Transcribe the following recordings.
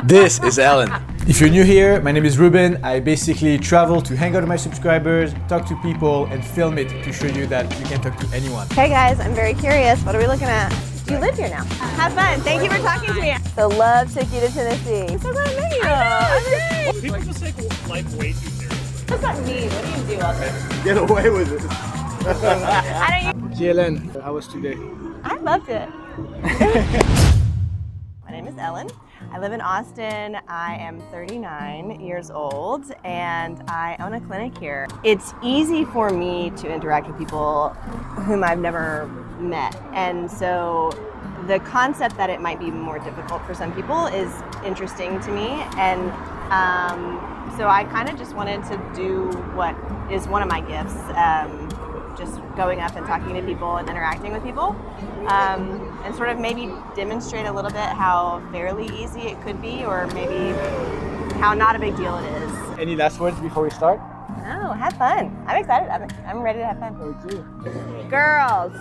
This is Alan. If you're new here, my name is Ruben. I basically travel to hang out with my subscribers, talk to people, and film it to show you that you can talk to anyone. Hey guys, I'm very curious. What are we looking at? Do you live here now? Have fun. Thank you for talking to me. So love took you to Tennessee. I'm so glad I met you. People just take life way too seriously. What's that mean? What do you do out there? Get away with it. I don't. Ellen, how was today? I loved it. My name is Ellen. I live in Austin. I am 39 years old and I own a clinic here. It's easy for me to interact with people whom I've never met. And so the concept that it might be more difficult for some people is interesting to me. And so I kind of just wanted to do what is one of my gifts. Just going up and talking to people and interacting with people, and sort of maybe demonstrate a little bit how fairly easy it could be, or maybe how not a big deal it is. Any last words before we start? No, have fun. I'm excited. I'm ready to have fun. Okay. Girls,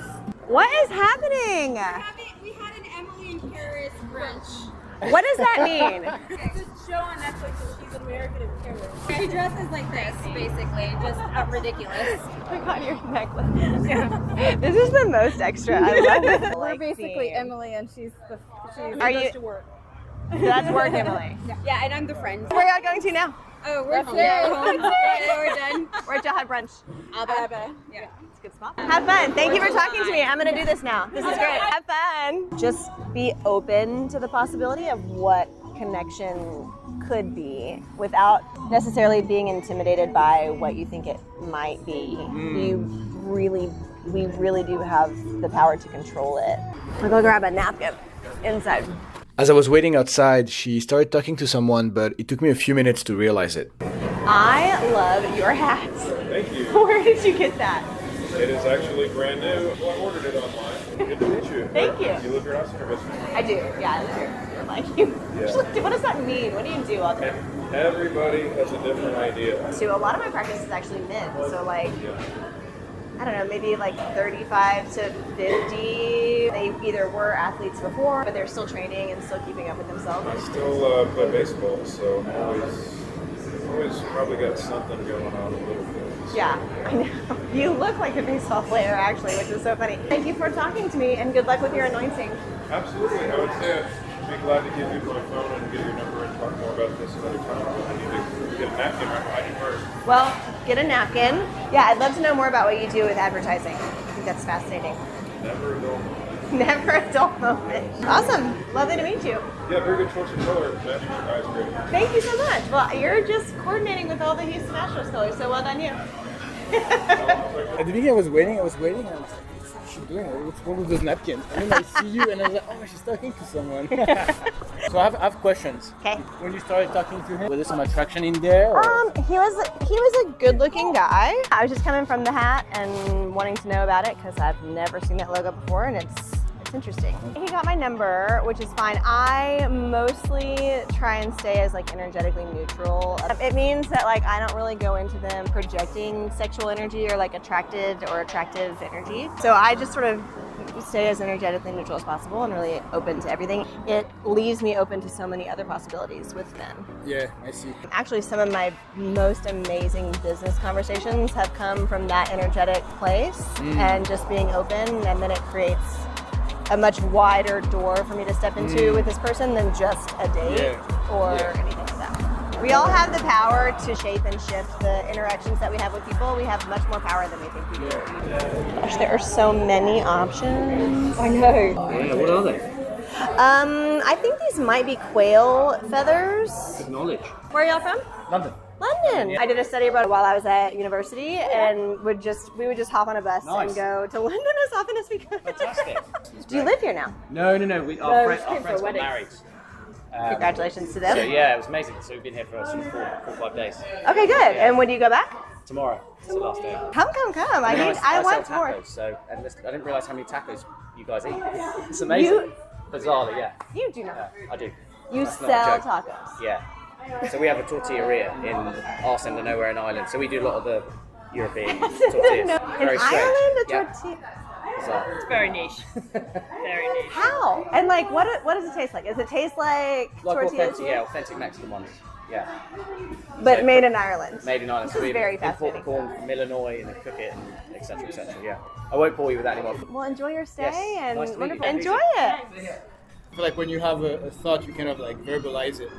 what is happening? We had an Emily in Paris brunch. What does that mean? It's a show on Netflix and she's American in Paris. She dresses like this, basically, just ridiculous. Oh my god, your necklace. This is the most extra. I love it. We're basically Emily and she's Are goes you- to work. That's work, Emily. Yeah, and I'm the friend. Where y'all going to now? Oh, we're home. We're done. Where'd y'all have brunch? Alba. Yeah. It's a good spot. Have fun. Thank you for talking to me. I'm going to do this now. This is great. Have fun. Just be open to the possibility of what connection could be without necessarily being intimidated by what you think it might be. We really do have the power to control it. I'll go grab a napkin inside. As I was waiting outside, she started talking to someone, but it took me a few minutes to realize it. I love your hat. Thank you. Where did you get that? It is actually brand new. Well, I ordered it online. Good to meet you. Thank you. You live here in Austin or Michigan? I do. Yeah, I live here. Like you. Yeah. What does that mean? What do you do out there? And everybody has a different idea. So a lot of my practice is actually men. So like, I don't know, maybe like 35 to 50. They either were athletes before, but they're still training and still keeping up with themselves. I still play baseball, so I'm always probably got something going on a little bit. Yeah, I know. You look like a baseball player actually, which is so funny. Thank you for talking to me and good luck with your anointing. Absolutely. I would say I'd be glad to give you my phone and get your number and talk more about this another time. But I need to get a napkin right behind you first. Well, get a napkin. Yeah, I'd love to know more about what you do with advertising. I think that's fascinating. Never a dull moment. Never a dull moment. Awesome. Lovely to meet you. Yeah, very good choice of color. Matching your eyes great. Thank you so much. Well, you're just coordinating with all the Houston Astros colors, so well done you. At the beginning I was waiting, and I was like, what's she doing? What's wrong with those napkins? And then I see you and I was like, oh, she's talking to someone. So I have questions. Okay. When you started talking to him, was there some attraction in there? Or? He was a good-looking guy. I was just coming from the hat and wanting to know about it because I've never seen that logo before, and it's interesting. He got my number, which is fine. I mostly try and stay as like energetically neutral. It means that like I don't really go into them projecting sexual energy or like attracted or attractive energy. So I just sort of stay as energetically neutral as possible and really open to everything. It leaves me open to so many other possibilities with men. Yeah, I see. Actually, some of my most amazing business conversations have come from that energetic place and just being open, and then it creates a much wider door for me to step into with this person than just a date or anything like that. We all have the power to shape and shift the interactions that we have with people. We have much more power than we think we do. Gosh, there are so many options. I know. Yeah, what are they? I think these might be quail feathers. Good knowledge. Where are y'all from? London. London. I did a study abroad while I was at university, and we would just hop on a bus and go to London as often as we could. Fantastic. Do you live here now? No. Our friends got wedding. married. Congratulations to them. So yeah, it was amazing. So we've been here for sort of 4 or 5 days. Okay, good. And when do you go back? Tomorrow. It's the last day. Come. I want sell more. tacos, so and I didn't realise how many tacos you guys eat. It's amazing. Bizarrely, yeah. You do not. Yeah, I do. You That's not a sell joke. tacos. Yeah. So we have a tortilleria in our end of nowhere in Ireland. So we do a lot of the European tortillas. In Very strange. Ireland, a Yeah. tortilla. bizarre. It's very niche. Very niche. How? And like, what does it taste like? Does it taste like tortillas? Authentic Mexican ones. Yeah. But made in Ireland. Made in Ireland. This is very import fascinating. corn from Illinois and then cook it, and etc. etc. Yeah. I won't bore you with that anymore. Well, enjoy your stay Yes. and Nice to meet wonderful. you. Enjoy it. I feel like when you have a thought, you kind of like verbalize it,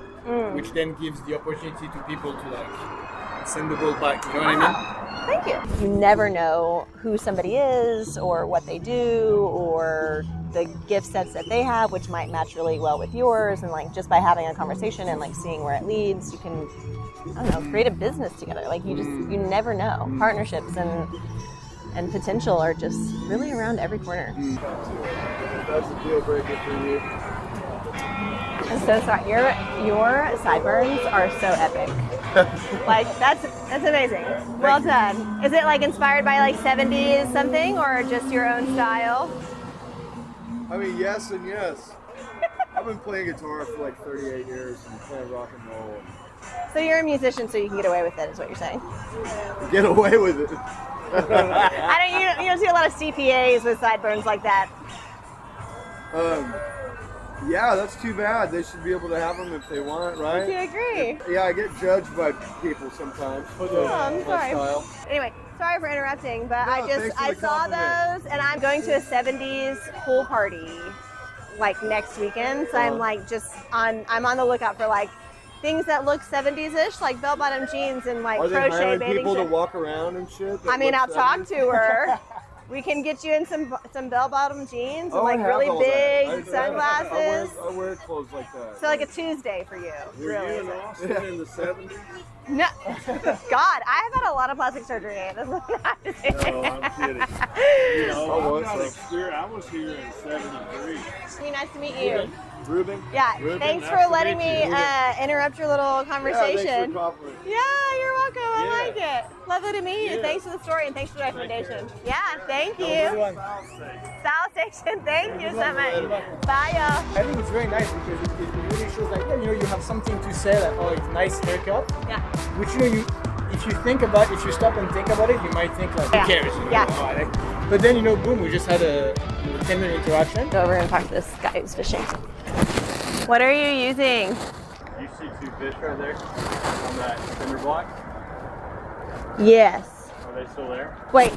which then gives the opportunity to people to like send the ball back. You know what I mean? Thank you. You never know who somebody is or what they do or the gift sets that they have, which might match really well with yours. And like just by having a conversation and like seeing where it leads, you can, I don't know, create a business together. Like you never know. Partnerships and potential are just really around every corner. That's a deal breaker for you. I'm so sorry. Your sideburns are so epic. Like that's amazing. Well done. Is it like inspired by like 70s something or just your own style? I mean, yes and yes. I've been playing guitar for like 38 years and playing rock and roll. So you're a musician, so you can get away with it, is what you're saying? Get away with it. You don't see a lot of CPAs with sideburns like that. Yeah, that's too bad. They should be able to have them if they want, right? Do you agree? Yeah, I get judged by people sometimes for the I'm sorry. style. Anyway, sorry for interrupting, but No, I thanks for the saw compliment. those, and I'm going to a 70s pool party like next weekend. So I'm like I'm on the lookout for like things that look 70s-ish, like bell-bottom jeans and like Are they crochet hiring bathing people suits. to walk around and shit? I mean, I'll talk to her. We can get you in some bell-bottom jeans and like really big sunglasses. I wear clothes like that. So like a Tuesday for you. Were really. you in Austin in the 70s? No, God, I have had a lot of plastic surgery. This is not No, I'm kidding. You know, I I'm was here in '73. Really nice to meet you. Ruben? Yeah, Ruben, thanks nice for to letting meet me you. interrupt your little Yeah, conversation. thanks for complimenting. Yeah, you're welcome. I like it. Lovely to meet you. Yeah. Thanks for the story and thanks for the recommendation. Yeah, thank you. South Station, thank you so much. Bye, y'all. I think it's very nice because it really shows like, you have something to say like, oh, it's a nice haircut. Yeah. Which, if you stop and think about it, you might think like, Yeah. who cares? Yeah. But then, boom, we just had a 10-minute interaction. Go over and talk to this guy who's fishing. What are you using? You see two fish right there on that cinder block? Yes. Are they still there? Wait.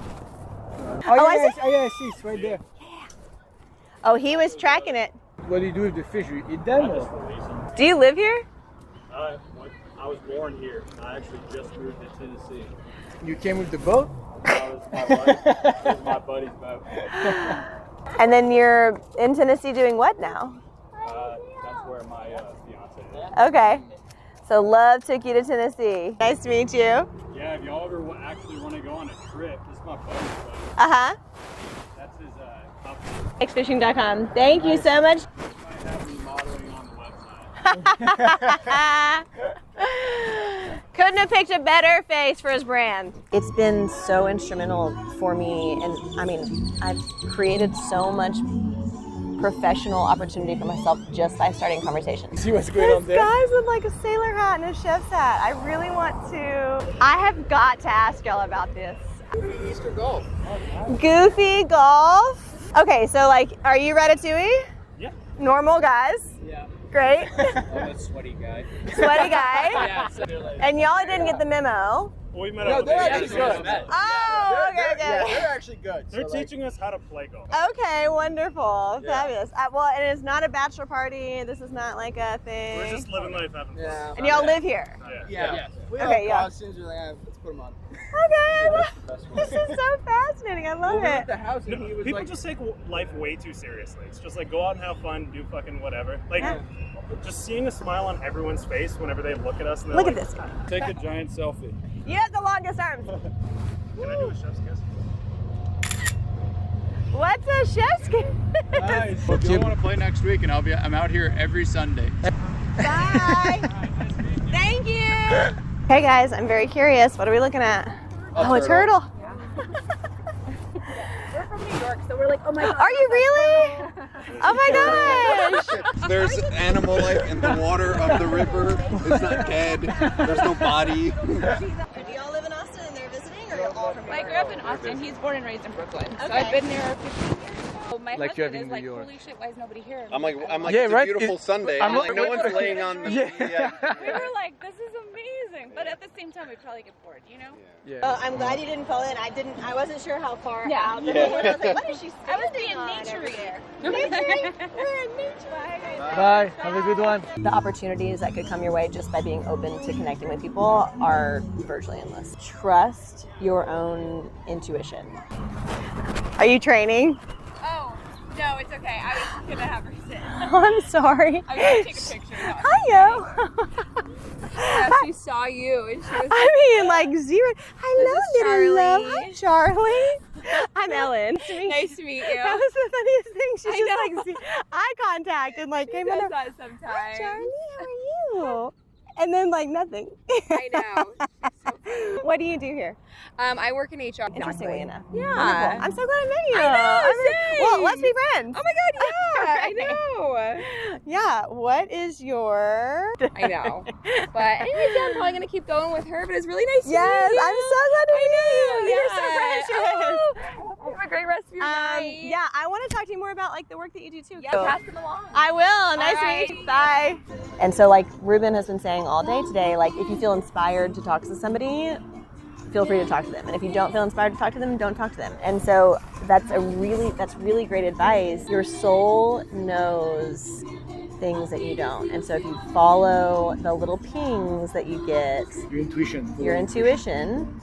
Oh, I yeah, see. I see, it's right there. Oh, he was tracking it. What do you do with the fish? You eat them? Just Or? release them. Do you live here? I was born here. I actually just moved to Tennessee. You came with the boat? It was my buddy's boat. And then you're in Tennessee doing what now? That's where my fiance is. Okay. So love took you to Tennessee. Nice to meet you. Yeah, if y'all ever actually want to go on a trip, this is my buddy's boat. Uh-huh. That's his company. Xfishing.com. Thank you so much. Might have me modeling on the website. Couldn't have picked a better face for his brand. It's been so instrumental for me, and I mean, I've created so much professional opportunity for myself just by starting conversations. See what's going on This there? guy's with like a sailor hat and a chef's hat. I really want to. I have got to ask y'all about this. Easter golf. Goofy golf. Okay, so like, are you Ratatouille? Yeah. Normal guys. Yeah. Great. I'm a sweaty guy. Sweaty guy. Yeah. So And y'all didn't get the memo. Well, we met No, up they're with actually the good. Oh, okay, Yeah, okay. they're actually good. They're So, like, teaching us how to play golf. Okay, wonderful. Yeah. Fabulous. Well, it is not a bachelor party. This is not like a thing. We're just living life, having fun. Yeah. And y'all live here. Yeah. We Okay, have yeah. costumes. We're like, let's put them on. Okay, this is so fascinating. I love We were it. at the house and he was People like, just take life way too seriously. It's just like go out and have fun, do fucking whatever. Like, just seeing a smile on everyone's face whenever they look at us. And they're Look at like, this guy. Take a giant selfie. You have the longest arms. Can I do a chef's kiss? What's a chef's kiss? nice. If you want to play next week, and I'm out here every Sunday. Bye. Thank you. Hey guys, I'm very curious. What are we looking at? Oh, a turtle. We're from New York, so we're like, oh my god. Are you really? Oh my gosh. There's animal life in the water of the river. It's not dead. There's no body. Do y'all live in Austin and they're visiting, or I grew up in Austin. He's born and raised in Brooklyn. So I've been there 15 years. So my Like you have husband in is New like, York. holy shit, why is nobody here? I'm like, Yeah, it's right? a beautiful Sunday. I'm Like, no one's laying on the. Yeah. We were like, this is amazing. But at the same time, we probably get bored, you know? Yeah. I'm glad you didn't fall in. I wasn't sure how far Yeah. out. I was like, what is she I was standing being on? natury. We're in nature. Bye. Have a good one. The opportunities that could come your way just by being open to connecting with people are virtually endless. Trust your own intuition. Are you training? Oh, no, it's okay. I was going to have her sit. Oh, I'm sorry. I was going to take a picture. No, Hiyo. yeah, she saw you and she was I mean, like zero. Hello, This is little love. Charlie. Hi, Charlie. I'm Ellen. nice to meet you. That was the funniest thing. She I just know. like eye contact and like came does under. that sometimes. Hi, Charlie. How are you? And then like nothing. I know. She's so funny. What do you do here? I work in HR. Interestingly enough. Yeah. Wonderful. I'm so glad I met you. I know, same. Well, let's be friends. Oh my god, yeah, I Right. know. Yeah. What is your? I know. But anyway, yeah, I'm probably gonna keep going with her. But it's really nice to Yes, meet you. I'm so glad to meet you. Yeah. You're so precious. Oh, have a great rest of your night. Yeah, I want to talk to you more about like the work that you do too. Yeah, pass them along. I will. Nice to right. meet you. Bye. And so, like Ruben has been saying all day today, like if you feel inspired to talk to somebody, feel free to talk to them. And if you don't feel inspired to talk to them, don't talk to them. And so that's really great advice. Your soul knows things that you don't. And so if you follow the little pings that you get, your intuition,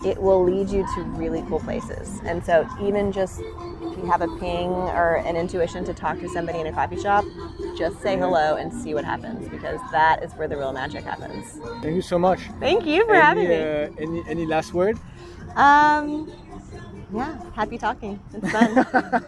it will lead you to really cool places. And so even just if you have a ping or an intuition to talk to somebody in a coffee shop, just say hello and see what happens, because that is where the real magic happens. Thank you so much. Thank you for having me. Any last word? Yeah, happy talking. It's fun.